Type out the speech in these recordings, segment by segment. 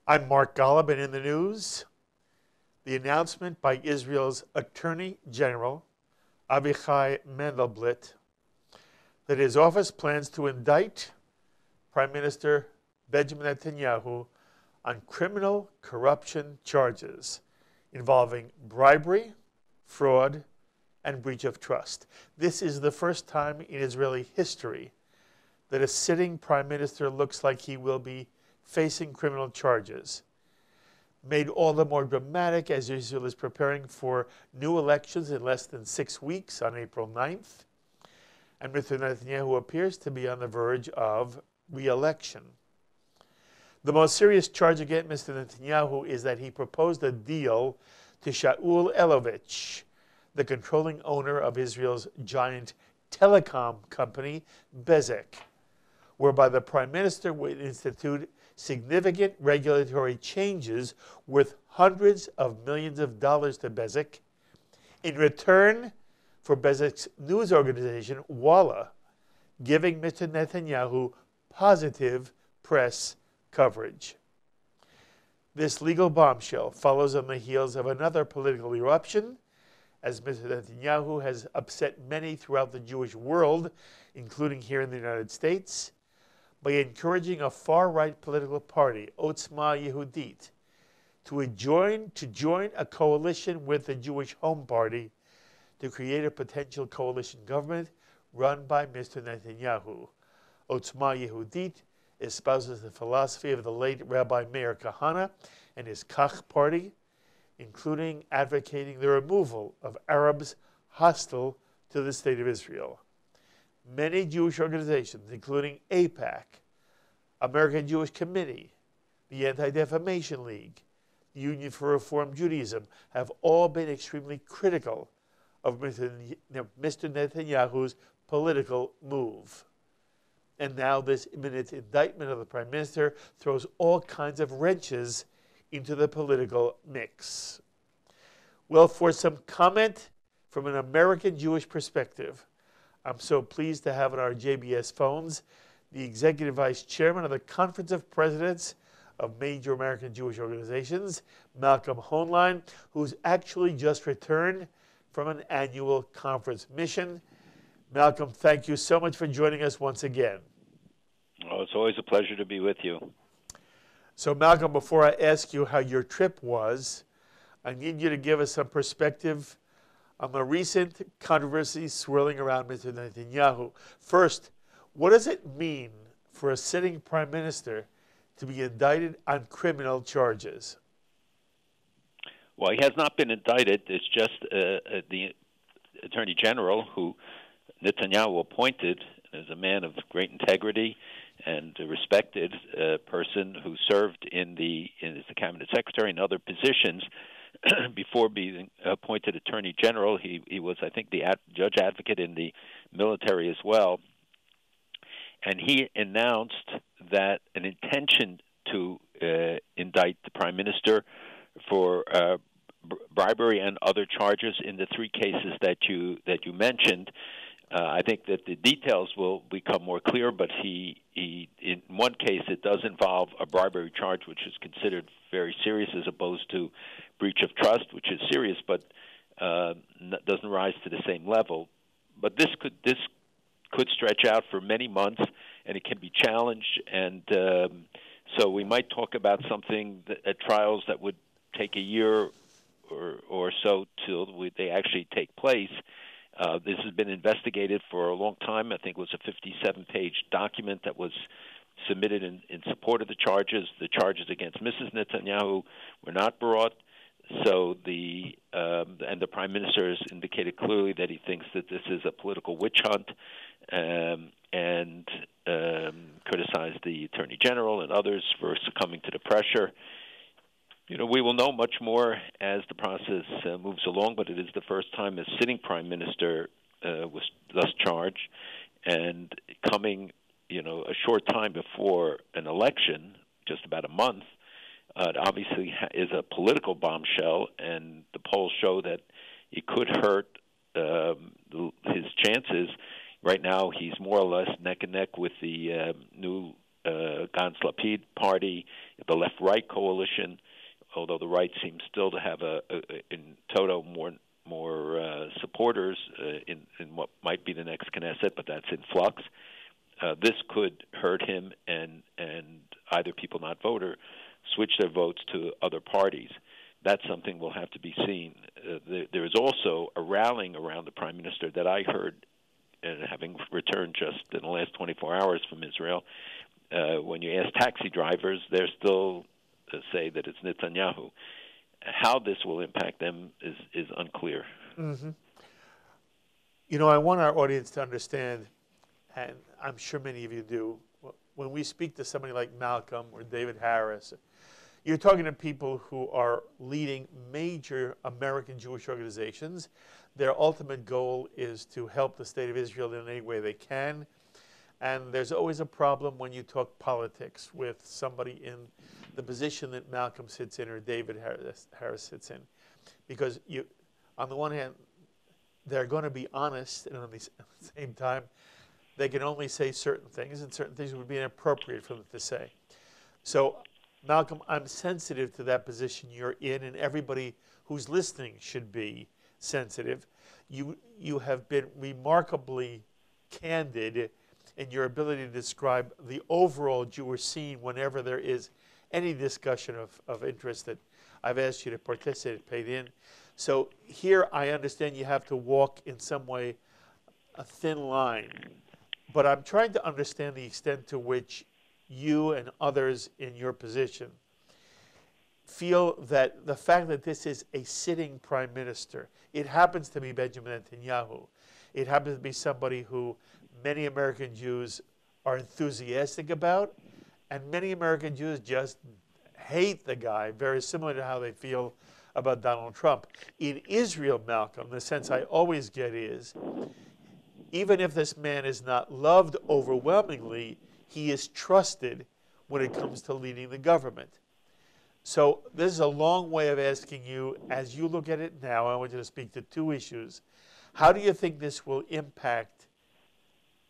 I'm Mark Golub, and in the news, the announcement by Israel's Attorney General, Avichai Mandelblit, that his office plans to indict Prime Minister Benjamin Netanyahu on criminal corruption charges involving bribery, fraud, and breach of trust. This is the first time in Israeli history that a sitting prime minister looks like he will be facing criminal charges. Made all the more dramatic as Israel is preparing for new elections in less than 6 weeks on April 9th, and Mr. Netanyahu appears to be on the verge of re-election. The most serious charge against Mr. Netanyahu is that he proposed a deal to Shaul Elovitch, the controlling owner of Israel's giant telecom company, Bezeq, whereby the Prime Minister would institute significant regulatory changes worth hundreds of millions of dollars to Bezeq in return for Bezeq's news organization, Walla, giving Mr. Netanyahu positive press coverage. This legal bombshell follows on the heels of another political eruption, as Mr. Netanyahu has upset many throughout the Jewish world, including here in the United States, by encouraging a far-right political party, Otzma Yehudit, to join a coalition with the Jewish Home Party to create a potential coalition government run by Mr. Netanyahu. Otzma Yehudit espouses the philosophy of the late Rabbi Meir Kahane and his Kach party, including advocating the removal of Arabs hostile to the State of Israel. Many Jewish organizations, including AIPAC, American Jewish Committee, the Anti-Defamation League, the Union for Reform Judaism, have all been extremely critical of Mr. Netanyahu's political move. And now this imminent indictment of the Prime Minister throws all kinds of wrenches into the political mix. Well, for some comment from an American Jewish perspective, I'm so pleased to have on our JBS phones the Executive Vice Chairman of the Conference of Presidents of Major American Jewish Organizations, Malcolm Hoenlein, who's actually just returned from an annual conference mission. Malcolm, thank you so much for joining us once again. Oh, it's always a pleasure to be with you. So, Malcolm, before I ask you how your trip was, I need you to give us some perspective on the recent controversy swirling around Mr. Netanyahu. First, what does it mean for a sitting prime minister to be indicted on criminal charges? Well, he has not been indicted. It's just the Attorney General, who Netanyahu appointed as a man of great integrity and a respected person who served as the cabinet secretary and other positions. Before being appointed Attorney General, he was, I think, the judge advocate in the military as well. And he announced that an intention to indict the Prime Minister for bribery and other charges in the three cases that you mentioned. I think that the details will become more clear, but he in one case it does involve a bribery charge, which is considered very serious, as opposed to breach of trust, which is serious, but doesn't rise to the same level. But this could stretch out for many months, and it can be challenged, and so we might talk about something at trials that would take a year or so till they actually take place. This has been investigated for a long time. I think it was a 57-page document that was submitted in support of the charges. The charges against Mrs. Netanyahu were not brought. So and the Prime Minister has indicated clearly that he thinks that this is a political witch hunt, and criticized the Attorney General and others for succumbing to the pressure. We will know much more as the process moves along, but it is the first time a sitting prime minister was thus charged, and coming, a short time before an election, just about a month. It obviously is a political bombshell, and the polls show that it could hurt his chances. Right now, he's more or less neck and neck with the new Gantz Lapid party, the left-right coalition, although the right seems still to have in toto more supporters in what might be the next Knesset, but that's in flux. This could hurt him, and either people not vote or switch their votes to other parties. That's something will have to be seen. There is also a rallying around the Prime Minister that I heard, having returned just in the last 24 hours from Israel. When you ask taxi drivers, they're still say that it's Netanyahu. How this will impact them is unclear. Mm-hmm. You know, I want our audience to understand, and I'm sure many of you do, when we speak to somebody like Malcolm or David Harris, you're talking to people who are leading major American Jewish organizations. Their ultimate goal is to help the state of Israel in any way they can. And there's always a problem when you talk politics with somebody in the position that Malcolm sits in or David Harris sits in. Because you, on the one hand, they're going to be honest, and on the same time, they can only say certain things, and certain things would be inappropriate for them to say. So, Malcolm, I'm sensitive to that position you're in, and everybody who's listening should be sensitive. You have been remarkably candid in your ability to describe the overall Jewish scene whenever there is any discussion of interest that I've asked you to participate in. So here I understand you have to walk in some way a thin line, but I'm trying to understand the extent to which you and others in your position feel that the fact that this is a sitting prime minister, it happens to be Benjamin Netanyahu. It happens to be somebody who many American Jews are enthusiastic about, and many American Jews just hate the guy, very similar to how they feel about Donald Trump. In Israel, Malcolm, the sense I always get is, even if this man is not loved overwhelmingly, he is trusted when it comes to leading the government. So this is a long way of asking you, as you look at it now, I want you to speak to two issues. How do you think this will impact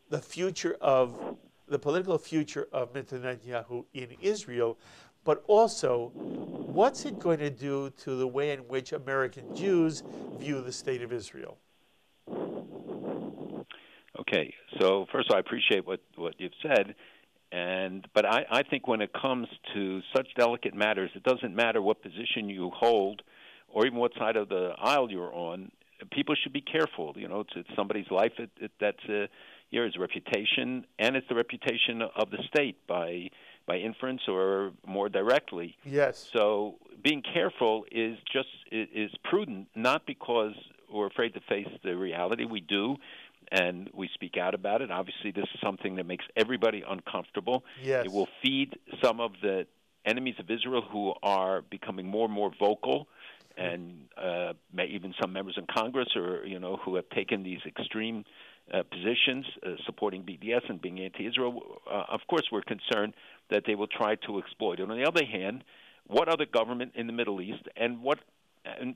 the future of, the political future of Netanyahu in Israel, but also what's it going to do to the way in which American Jews view the state of Israel? Okay, so first of all, I appreciate what you've said, but I think when it comes to such delicate matters, it doesn't matter what position you hold or even what side of the aisle you're on. People should be careful. You know, it's somebody's life. That's here is reputation, and it's the reputation of the state by inference or more directly. Yes. So being careful is prudent, not because we're afraid to face the reality. We do, and we speak out about it. Obviously, this is something that makes everybody uncomfortable. Yes. It will feed some of the enemies of Israel who are becoming more and more vocal, and even some members in Congress, or who have taken these extreme positions, supporting BDS and being anti-Israel. Of course, we're concerned that they will try to exploit it. On the other hand, what other government in the Middle East and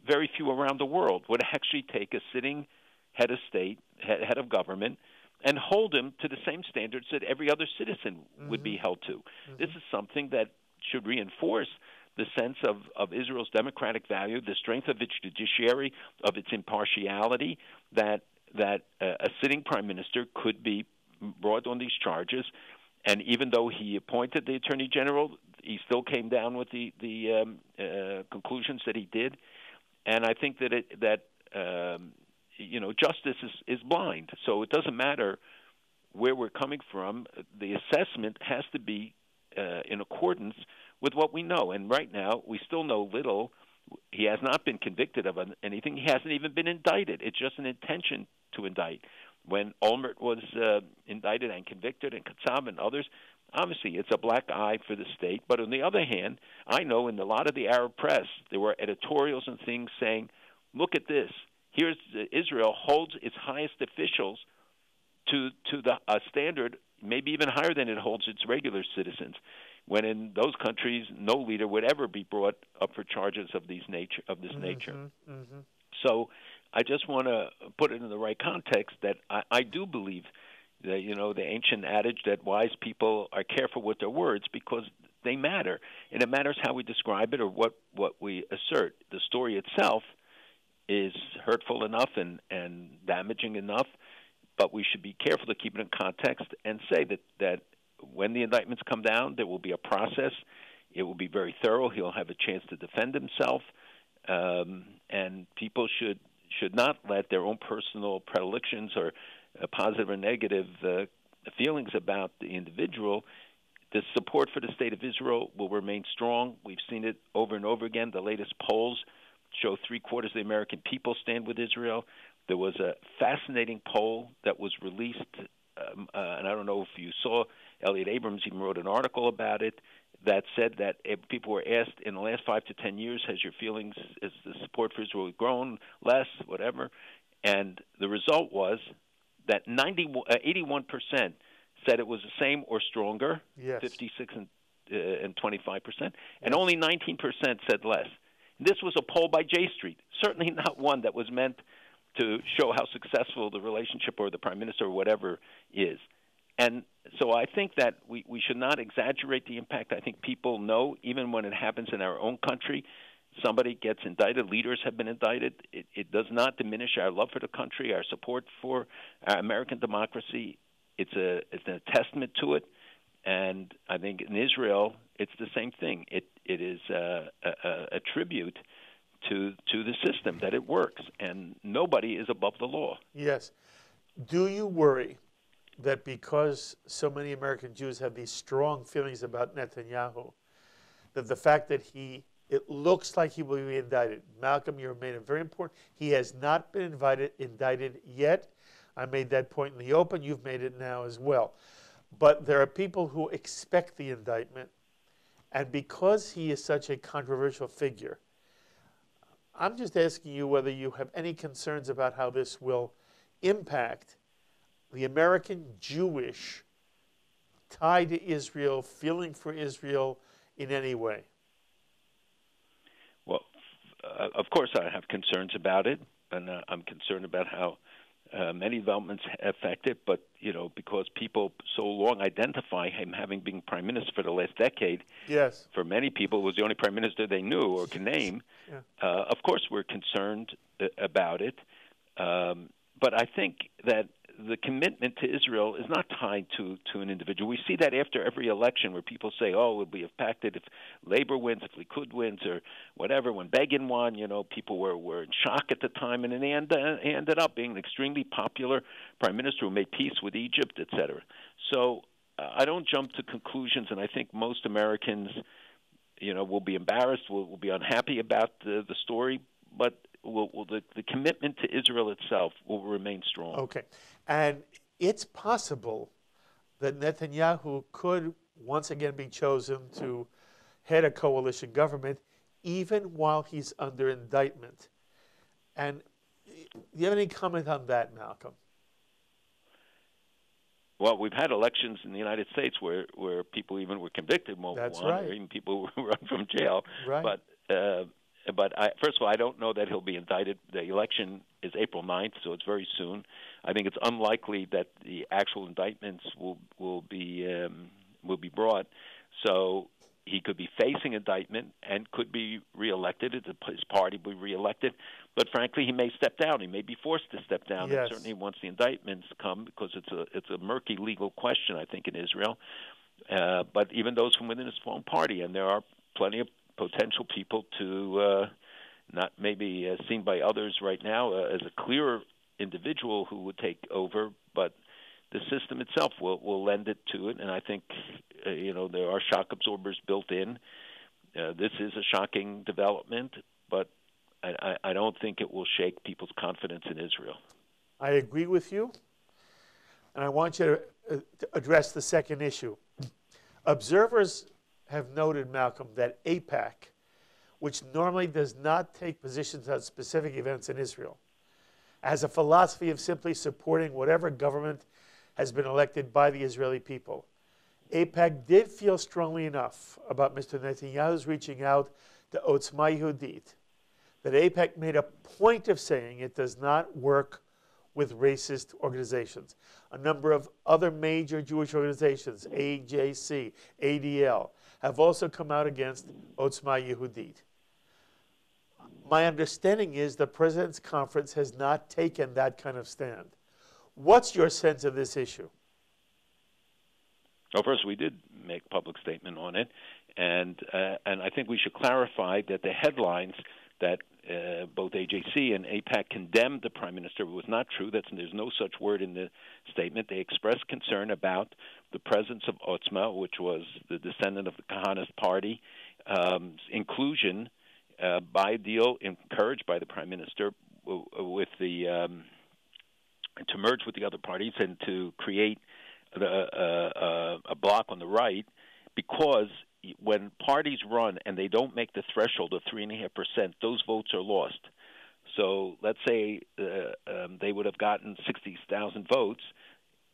very few around the world would actually take a sitting head of state, head of government, and hold him to the same standards that every other citizen would be held to? This is something that should reinforce the sense of Israel's democratic value, the strength of its judiciary, of its impartiality, that a sitting prime minister could be brought on these charges. And even though he appointed the attorney general, he still came down with the conclusions that he did. And I think that justice is blind. So it doesn't matter where we're coming from. The assessment has to be in accordance with what we know. And right now, we still know little. He has not been convicted of anything. He hasn't even been indicted. It's just an intention to indict. When Olmert was indicted and convicted, and Katzab and others, obviously it's a black eye for the state. But on the other hand, I know in a lot of the Arab press, there were editorials and things saying, look at this. Here's Israel holds its highest officials to a standard maybe even higher than it holds its regular citizens, when in those countries no leader would ever be brought up for charges of this nature. So I just want to put it in the right context that I do believe the ancient adage that wise people are careful with their words because they matter, and it matters how we describe it or what we assert. The story itself is hurtful enough and damaging enough, but we should be careful to keep it in context and say that when the indictments come down, there will be a process. It will be very thorough. He'll have a chance to defend himself, and people should not let their own personal predilections or positive or negative feelings about the individual. The support for the state of Israel will remain strong. We've seen it over and over again. The latest polls show 3/4 of the American people stand with Israel. There was a fascinating poll that was released, and I don't know if you saw, Elliot Abrams even wrote an article about it, that said that if people were asked in the last 5 to 10 years, has your feelings, has the support for Israel grown, less, whatever? And the result was that 81% said it was the same or stronger, yes. 56 and 25%, and only 19% said less. This was a poll by J Street, certainly not one that was meant to show how successful the relationship or the prime minister or whatever is. And so I think that we should not exaggerate the impact. I think people know, even when it happens in our own country, somebody gets indicted, leaders have been indicted. It does not diminish our love for the country, our support for our American democracy. It's a testament to it. And I think in Israel, it's the same thing. It is a tribute to the system, that it works, and nobody is above the law. Yes. Do you worry that because so many American Jews have these strong feelings about Netanyahu, that the fact that it looks like he will be indicted? Malcolm, you made it very important. He has not been indicted yet. I made that point in the open. You've made it now as well. But there are people who expect the indictment, and because he is such a controversial figure, I'm just asking you whether you have any concerns about how this will impact the American Jewish tie to Israel, feeling for Israel in any way. Well, of course I have concerns about it, and I'm concerned about how many developments affect it, but because people so long identify him having been prime minister for the last decade, yes, for many people was the only prime minister they knew or can name. Yeah. Of course, we're concerned about it, but I think that the commitment to Israel is not tied to an individual. We see that after every election where people say, oh, we'll be impacted if Labor wins, if Likud wins, or whatever. When Begin won, people were in shock at the time, and then he ended up being an extremely popular prime minister who made peace with Egypt, et cetera. So I don't jump to conclusions, and I think most Americans, will be embarrassed, will be unhappy about the story, but the commitment to Israel itself will remain strong. Okay. And it's possible that Netanyahu could once again be chosen to head a coalition government even while he's under indictment. And do you have any comment on that, Malcolm? Well, we've had elections in the United States where people even were convicted, That's won, right. or even people were run from jail. Right. But first of all, I don't know that he'll be indicted. The election is April 9th, so it's very soon. I think it's unlikely that the actual indictments will be brought. So he could be facing indictment and could be reelected. His party will be reelected. But frankly, he may step down. He may be forced to step down. Yes. And certainly once the indictments come, because it's a murky legal question, I think, in Israel. But even those from within his own party, and there are plenty of potential people to not maybe seen by others right now as a clear individual who would take over, but the system itself will lend it to it. And I think, there are shock absorbers built in. This is a shocking development, but I don't think it will shake people's confidence in Israel. I agree with you, and I want you to address the second issue. Observers have noted, Malcolm, that AIPAC, which normally does not take positions on specific events in Israel, has a philosophy of simply supporting whatever government has been elected by the Israeli people. AIPAC did feel strongly enough about Mr. Netanyahu's reaching out to Otzma Yehudit that AIPAC made a point of saying it does not work with racist organizations. A number of other major Jewish organizations, AJC, ADL, have also come out against Otzma Yehudit. My understanding is the President's Conference has not taken that kind of stand. What's your sense of this issue? Well, first, we did make a public statement on it, and I think we should clarify that the headlines that both AJC and AIPAC condemned the Prime Minister was not true. There's no such word in the statement. They expressed concern about the presence of Otzma, which was the descendant of the Kahanist party, inclusion by a deal encouraged by the Prime Minister with the to merge with the other parties and to create a bloc on the right, because when parties run and they don't make the threshold of 3.5%, those votes are lost. So let's say they would have gotten 60,000 votes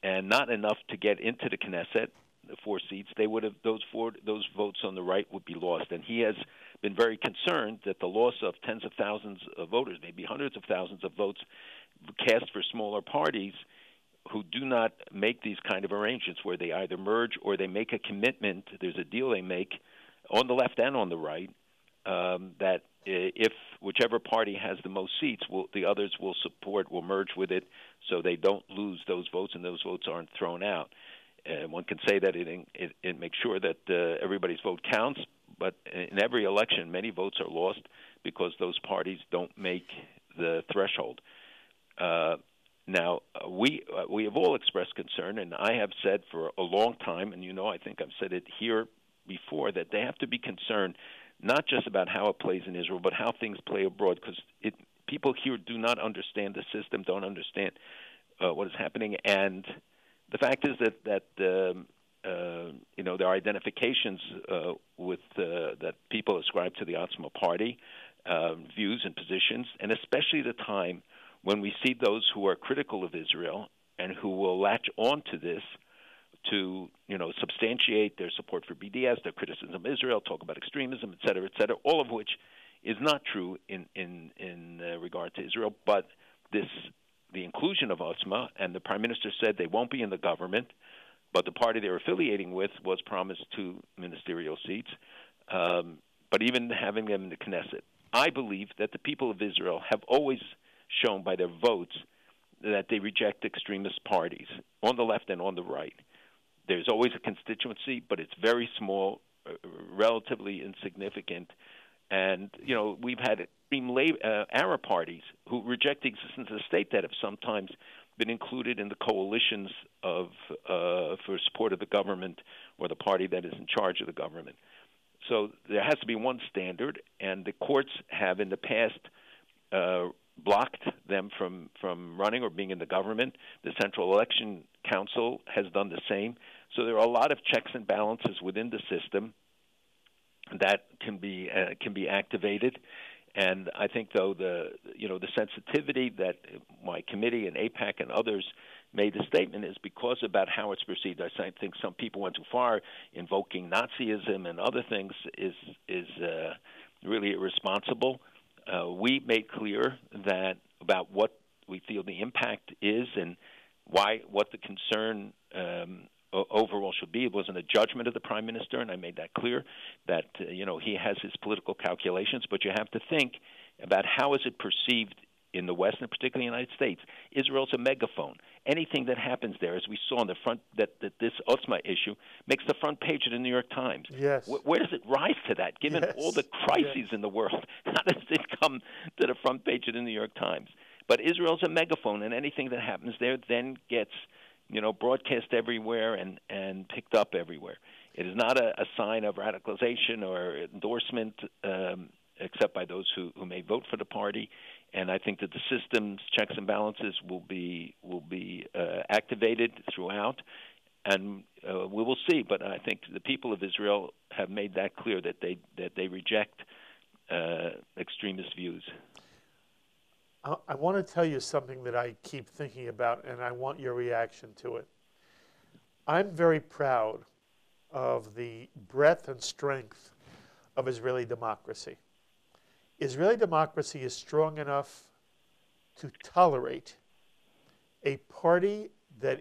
and not enough to get into the Knesset, the 4 seats. They would have those votes on the right would be lost. And he has been very concerned that the loss of tens of thousands of voters, maybe hundreds of thousands of votes cast for smaller parties who do not make these kind of arrangements where they either merge or they make a commitment. There's a deal they make on the left and on the right that if whichever party has the most seats, the others will merge with it, so they don't lose those votes and those votes aren't thrown out. One can say that it makes sure that everybody's vote counts, but in every election, many votes are lost because those parties don't make the threshold. Now, we have all expressed concern, and I have said for a long time, and I think I've said it here before, that they have to be concerned not just about how it plays in Israel, but how things play abroad, because people here do not understand the system, don't understand what is happening, and the fact is that there are identifications with that people ascribe to the Otzma party, views and positions, and especially the time when we see those who are critical of Israel and who will latch on to this to, substantiate their support for BDS, their criticism of Israel, talk about extremism, et cetera, all of which is not true in regard to Israel. But the inclusion of Otzma, and the Prime Minister said they won't be in the government, but the party they're affiliating with was promised 2 ministerial seats, but even having them in the Knesset. I believe that the people of Israel have always shown by their votes that they reject extremist parties on the left and on the right. There's always a constituency, but it's very small, relatively insignificant. And, we've had extreme Arab parties who reject the existence of the state that have sometimes been included in the coalitions for support of the government or the party that is in charge of the government. So there has to be one standard, and the courts have in the past blocked them from running or being in the government. The Central Election Council has done the same. So there are a lot of checks and balances within the system that can be activated. And I think, though, the sensitivity that my committee and AIPAC and others made the statement is because about how it's perceived. I think some people went too far, invoking Nazism and other things is really irresponsible. We made clear that about what we feel the impact is and what the concern overall should be. It wasn't a judgment of the Prime Minister, and I made that clear that he has his political calculations, but you have to think about how is it perceived in the West and particularly in the United States. Israel's a megaphone. Anything that happens there, as we saw on the front, that this Otzma issue makes the front page of the New York Times. Yes. Where does it rise to that, given all the crises in the world? How does it come to the front page of the New York Times? But Israel's a megaphone, and anything that happens there then gets broadcast everywhere and picked up everywhere. It is not a sign of radicalization or endorsement, except by those who may vote for the party. And I think that the system's checks and balances will be activated throughout, and we will see. But I think the people of Israel have made that clear that they reject extremist views. I want to tell you something that I keep thinking about, and I want your reaction to it. I'm very proud of the breadth and strength of Israeli democracy. Israeli democracy is strong enough to tolerate a party that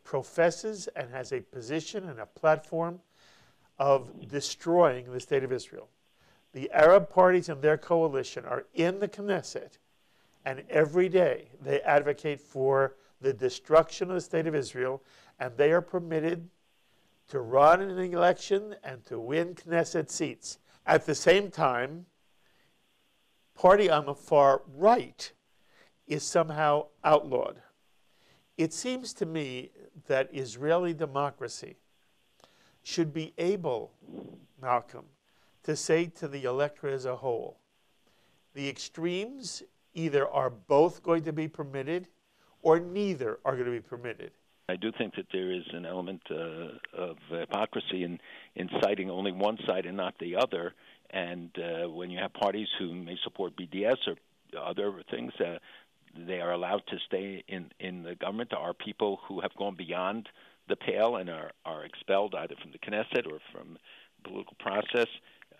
professes and has a position and a platform of destroying the state of Israel. The Arab parties and their coalition are in the Knesset, and every day they advocate for the destruction of the state of Israel, and they are permitted to run in an election and to win Knesset seats. At the same time, party on the far right is somehow outlawed. It seems to me that Israeli democracy should be able, Malcolm, to say to the electorate as a whole, the extremes either are both going to be permitted or neither are going to be permitted. I do think that there is an element of hypocrisy in citing only one side and not the other. And when you have parties who may support BDS or other things, they are allowed to stay in the government. There are people who have gone beyond the pale and are expelled either from the Knesset or from the political process.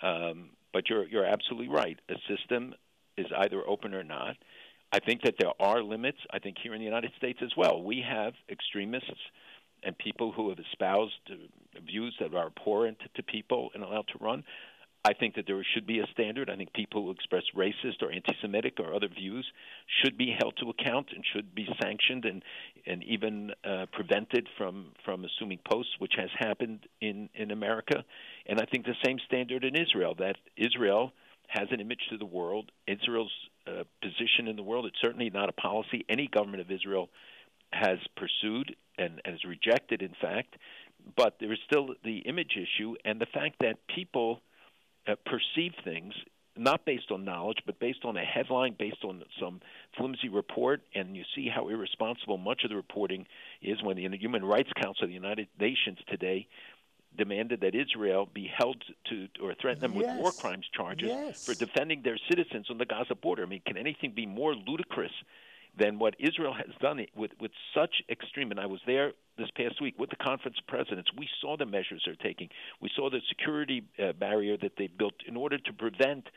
But you're absolutely right. A system is either open or not. I think that there are limits. I think here in the United States as well, we have extremists and people who have espoused views that are abhorrent to people and allowed to run. I think that there should be a standard. I think people who express racist or anti-Semitic or other views should be held to account and should be sanctioned and even prevented from assuming posts, which has happened in America. And I think the same standard in Israel, that Israel has an image to the world. Israel's position in the world, it's certainly not a policy any government of Israel has pursued and has rejected, in fact. But there is still the image issue and the fact that people perceive things not based on knowledge, but based on a headline, based on some flimsy report, and you see how irresponsible much of the reporting is when the Human Rights Council of the United Nations today demanded that Israel be held to or threaten them with war crimes charges for defending their citizens on the Gaza border. I mean, can anything be more ludicrous than what Israel has done with such extreme? And I was there this past week with the Conference of Presidents. We saw the measures they're taking. We saw the security barrier that they built in order to prevent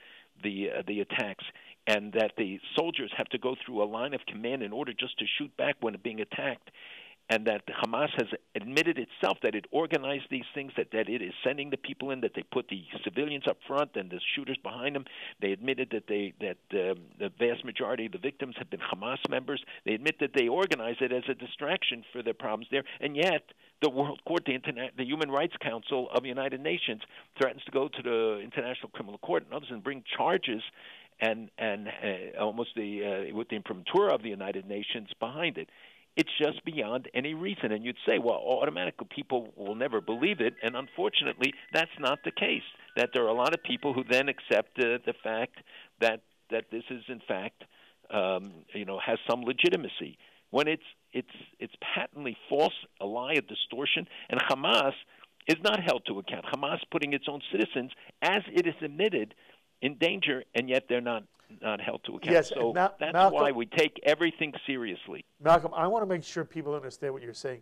the attacks, and that the soldiers have to go through a line of command in order just to shoot back when being attacked. And that Hamas has admitted itself that it organized these things, that it is sending the people in, that they put the civilians up front and the shooters behind them. They admitted that the vast majority of the victims have been Hamas members. They admit that they organized it as a distraction for their problems there. And yet the World Court, the Human Rights Council of the United Nations, threatens to go to the International Criminal Court and others and bring charges and almost with the imprimatur of the United Nations behind it. It's just beyond any reason. And you'd say, well, automatically people will never believe it. And unfortunately, that's not the case, that there are a lot of people who then accept the fact that this is, in fact, has some legitimacy. When it's patently false, a lie, a distortion, and Hamas is not held to account. Hamas putting its own citizens, as it is admitted, in danger, and yet they're not held to account. Yes, so that's Malcolm, why we take everything seriously. Malcolm, I want to make sure people understand what you're saying,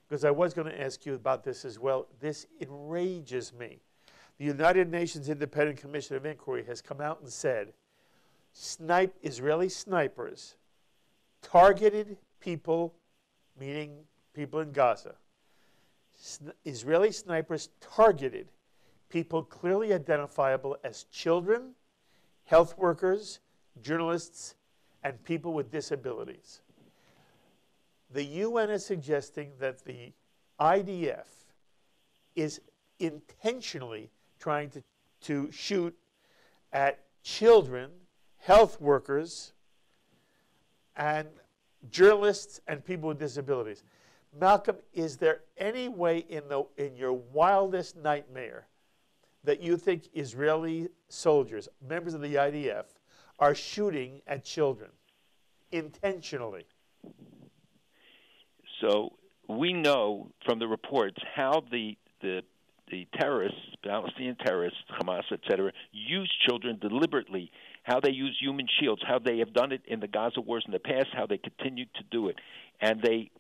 because I was going to ask you about this as well. This enrages me. The United Nations Independent Commission of Inquiry has come out and said Israeli snipers targeted people, meaning people in Gaza. Israeli snipers targeted people clearly identifiable as children, health workers, journalists, and people with disabilities. The UN is suggesting that the IDF is intentionally trying to shoot at children, health workers, and journalists and people with disabilities. Malcolm, is there any way in your wildest nightmare that you think Israeli soldiers, members of the IDF, are shooting at children intentionally? So we know from the reports how the terrorists, Palestinian terrorists, Hamas, etc., use children deliberately, how they use human shields, how they have done it in the Gaza wars in the past, how they continue to do it. And they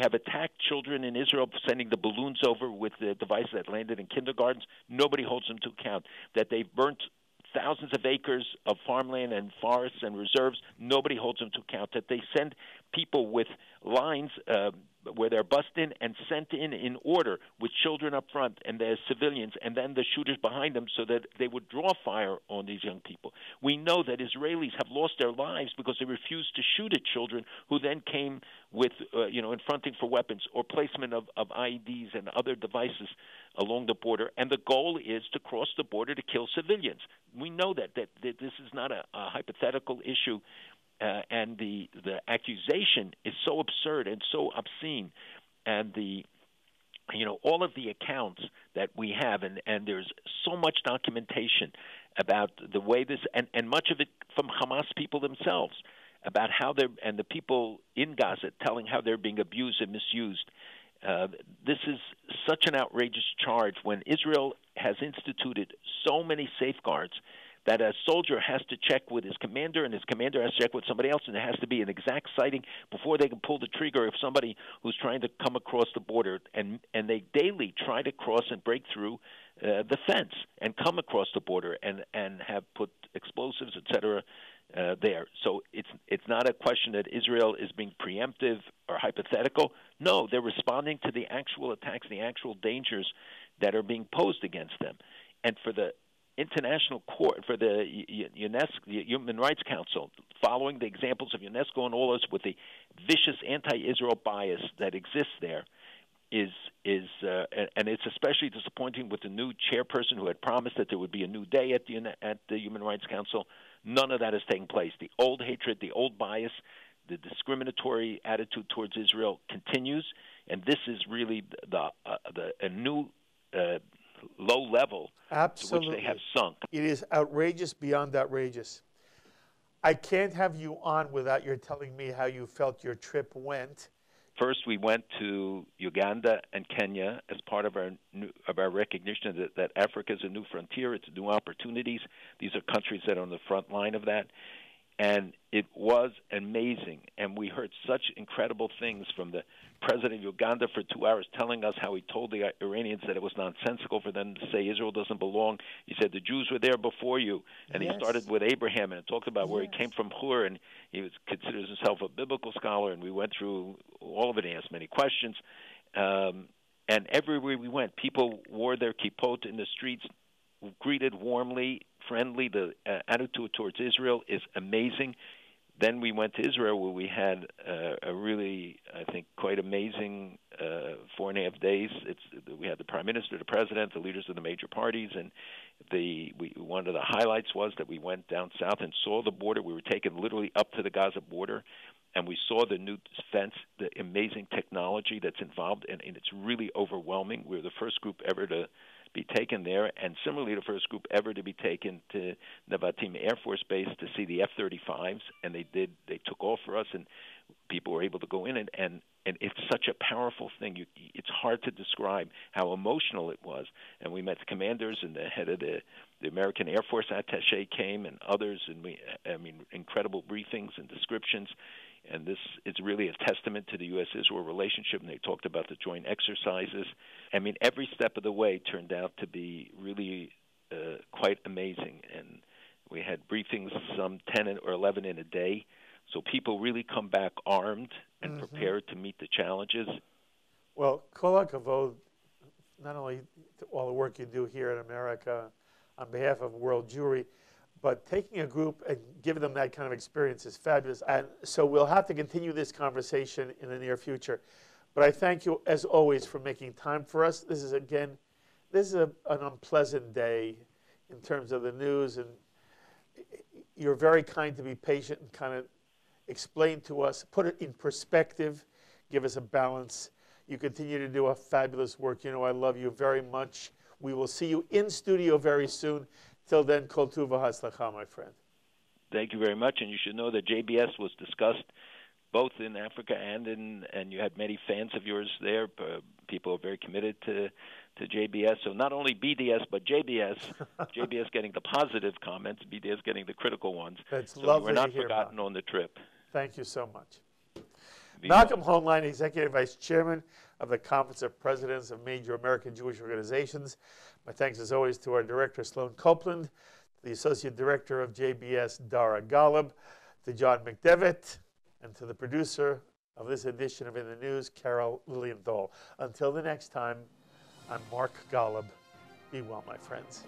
have attacked children in Israel, sending the balloons over with the devices that landed in kindergartens. Nobody holds them to account. That they've burnt thousands of acres of farmland and forests and reserves. Nobody holds them to account. That they send people with lines where they're bussed in and sent in order with children up front and there's civilians and then the shooters behind them so that they would draw fire on these young people. We know that Israelis have lost their lives because they refused to shoot at children who then came with, in fronting for weapons or placement of IEDs and other devices along the border. And the goal is to cross the border to kill civilians. We know that this is not a hypothetical issue. And the accusation is so absurd and so obscene, and all of the accounts that we have, and there's so much documentation about the way this, and much of it from Hamas people themselves, about how they're, and the people in Gaza telling how they're being abused and misused. This is such an outrageous charge when Israel has instituted so many safeguards that a soldier has to check with his commander, and his commander has to check with somebody else, and there has to be an exact sighting before they can pull the trigger if somebody who's trying to come across the border, and they daily try to cross and break through the fence and come across the border and have put explosives, etc. There. So it's not a question that Israel is being preemptive or hypothetical. No, they're responding to the actual attacks, the actual dangers that are being posed against them. And for the International Court, for the UNESCO, the Human Rights Council, following the examples of UNESCO and all this with the vicious anti-Israel bias that exists there, is and it's especially disappointing with the new chairperson who had promised that there would be a new day at the Human Rights Council. None of that is taking place. The old hatred, the old bias, the discriminatory attitude towards Israel continues, and this is really a new low level Absolutely. to which they have sunk. It is outrageous beyond outrageous. I can't have you on without your telling me how you felt your trip went. First, we went to Uganda and Kenya as part of our recognition that Africa is a new frontier. It's new opportunities. These are countries that are on the front line of that. And it was amazing. And we heard such incredible things from the president of Uganda for 2 hours, telling us how he told the Iranians that it was nonsensical for them to say Israel doesn't belong. He said the Jews were there before you. And Yes. he started with Abraham and talked about where he came from, Hur, and he considers himself a biblical scholar. And we went through all of it and asked many questions. And everywhere we went, people wore their kippot in the streets, greeted warmly, friendly. The attitude towards Israel is amazing. Then we went to Israel, where we had a really, I think, quite amazing 4.5 days. We had the Prime Minister, the President, the leaders of the major parties, and one of the highlights was that we went down south and saw the border. We were taken literally up to the Gaza border, and we saw the new fence, the amazing technology that's involved, and it's really overwhelming. We were the first group ever to be taken there, and similarly the first group ever to be taken to Nevatim Air Force Base to see the F-35s, and they took off for us, and people were able to go in, and it's such a powerful thing. It's hard to describe how emotional it was. And we met the commanders, and the head of the American Air Force attaché came, and others, and incredible briefings and descriptions. And this is really a testament to the U.S.-Israel relationship, and they talked about the joint exercises. I mean, every step of the way turned out to be really quite amazing. And we had briefings, some 10 or 11 in a day. So people really come back armed and prepared to meet the challenges. Well, kol hakavod, not only to all the work you do here in America on behalf of world Jewry, but taking a group and giving them that kind of experience is fabulous. And so we'll have to continue this conversation in the near future. But I thank you, as always, for making time for us. This is an unpleasant day in terms of the news, and you're very kind to be patient and kind of explain to us, put it in perspective, give us a balance. You continue to do a fabulous work. You know I love you very much. We will see you in studio very soon. Till then, kol tuv v'hatzlacha, my friend. Thank you very much, and you should know that JBS was discussed both in Africa and you had many fans of yours there. People are very committed to JBS. So not only BDS, but JBS. JBS getting the positive comments, BDS getting the critical ones. That's so lovely we're not to hear forgotten about. On the trip. Thank you so much. Malcolm Hoenlein, Executive Vice Chairman of the Conference of Presidents of Major American Jewish Organizations. My thanks, as always, to our Director, Sloan Copeland, the Associate Director of JBS, Dara Golub, to John McDevitt, and to the producer of this edition of In the News, Carol Lilienthal. Until the next time, I'm Mark Golub. Be well, my friends.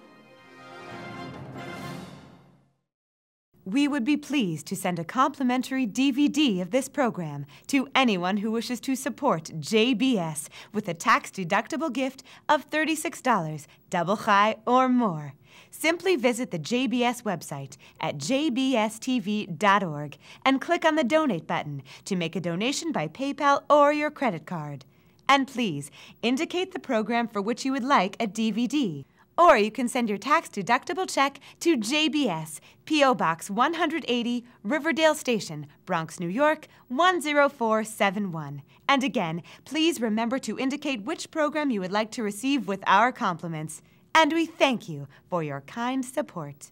We would be pleased to send a complimentary DVD of this program to anyone who wishes to support JBS with a tax-deductible gift of $36, double chai or more. Simply visit the JBS website at jbstv.org and click on the Donate button to make a donation by PayPal or your credit card. And please, indicate the program for which you would like a DVD. Or you can send your tax-deductible check to JBS, P.O. Box 180, Riverdale Station, Bronx, New York, 10471. And again, please remember to indicate which program you would like to receive with our compliments. And we thank you for your kind support.